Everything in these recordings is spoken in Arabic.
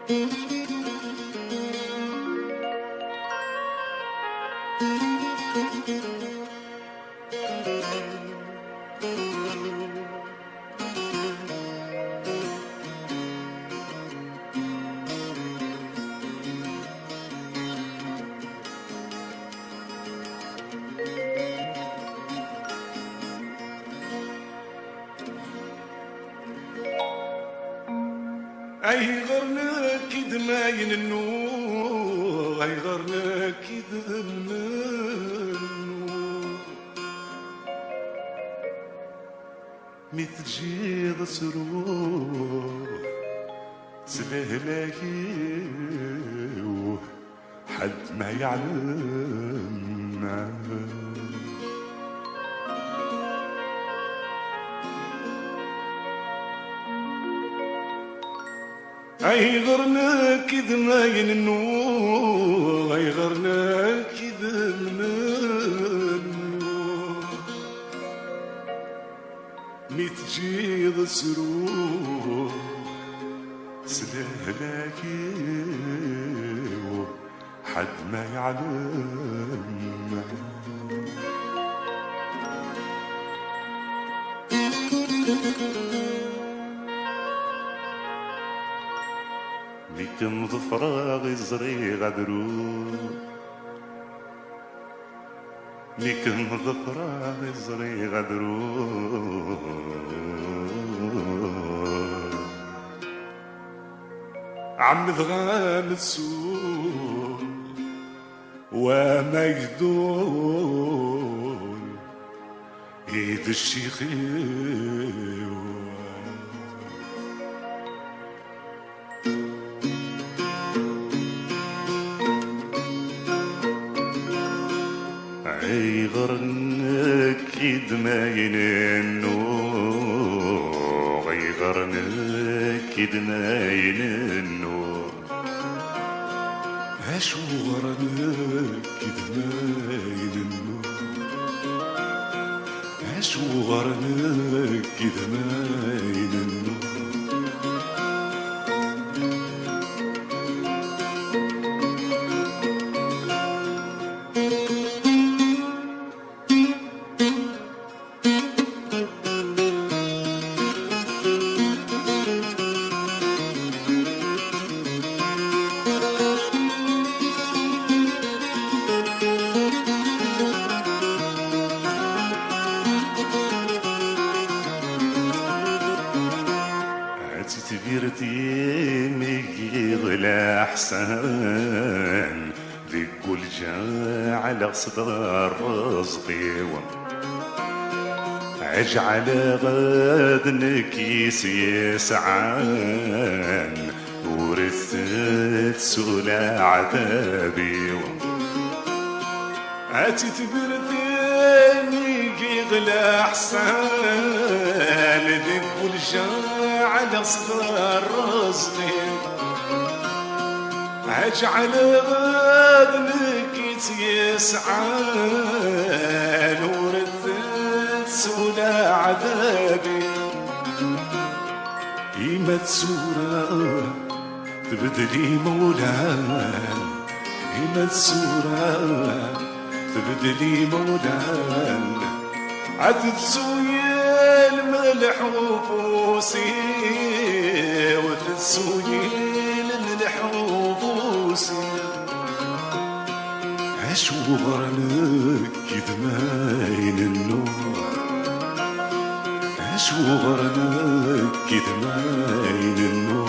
اي غرنا كيد ماين النور، اي غرنا كيد النور مثل جيض سرور سلهلاكي حد ما يعلم. اي غرنا كذ ماين النور، اي غرنا كذ النور ميت جيض سرور سلهلاكي حد ما يعلم. لكن ظفراغ زري غدرو، لكن ظفراغ زري غدرو عم ذغام السوق ومجدول ايد الشيخي. اي غرنك كيد ماين النور، اي غرنك كيد ماين النور، اشو غرنك كيد ماين النور، اشو غرنك كيد ماين النور. تبيرتي ميقيض الأحسن ذي كل جاع على صدر رزقي اجعل غد نكيس يسعان ورثت سولا عذابي. عاتي تبيرتي ميقيض الأحسن ذي كل جاع على صغار رزقي اجعل غدنك يسعان ورثت سولا عذابي. إيمة سورة تبدلي مولان، إيمة سورة تبدلي مولان عدد سويا الملح وفوسي وتسوي الملح وفوسي. اشو غرنك كيد ماين النور، اشو غرنك كيد ماين النور.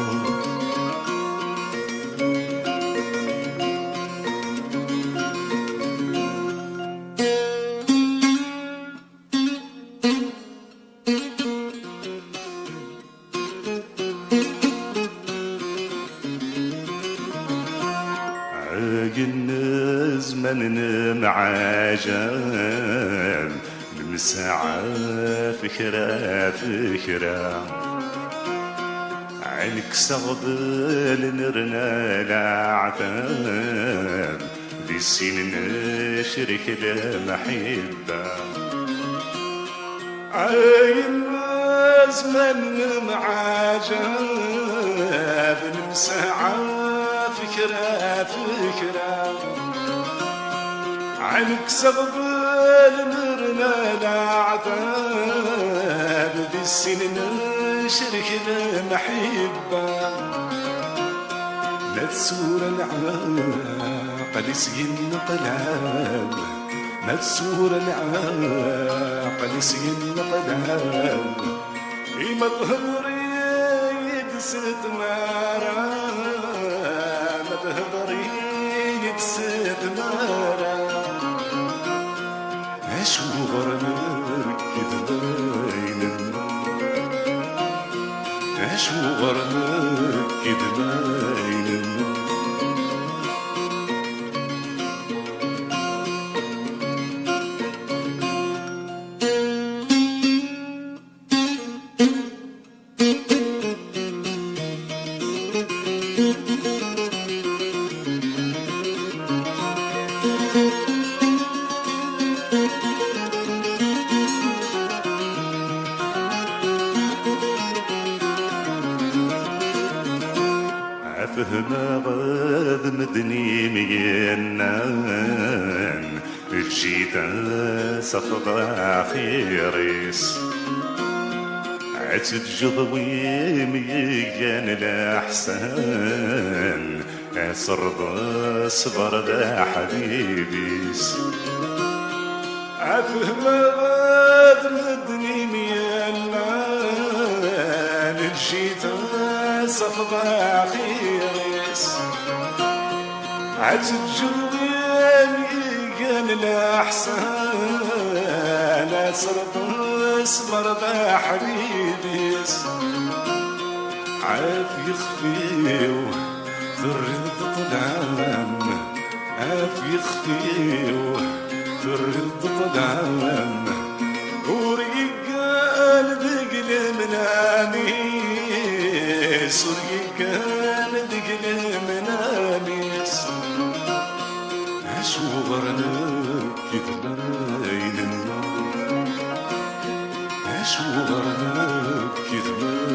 الزمن معاجل المساعة فكرة فكرة عينك صغبل نرنا الأعتاب ذي السين نشرك المحبة. عين زمن معاجل ساعة فكرة عنك سغبل مرنا العذاب ذي السنين شرك المحبة لا تسور العاقل سين قلاب لا تسور العاقل سين قلاب إما ظهري يقسد مارا ما ظهري يقسد مارا شو غرنك كذباين شو غرنك كذباين فهما غاد مدني مينان الجيتا سخضا خيريس عتد جضوي ميان الأحسان عصر ذا صبر ذا حبيبيس فهما غاد مدني مينان الجيتا صفضا خيريس عتد جلباني قال الأحسان صرت اسمر ذا حبيبيس عاف يخفيو ثرد طلعان عاف يخفيو ثرد طلعان ورقال ذقل منامي سوري كان دقل مناميس عشو غرنك كذباين عشو غرنك كذباين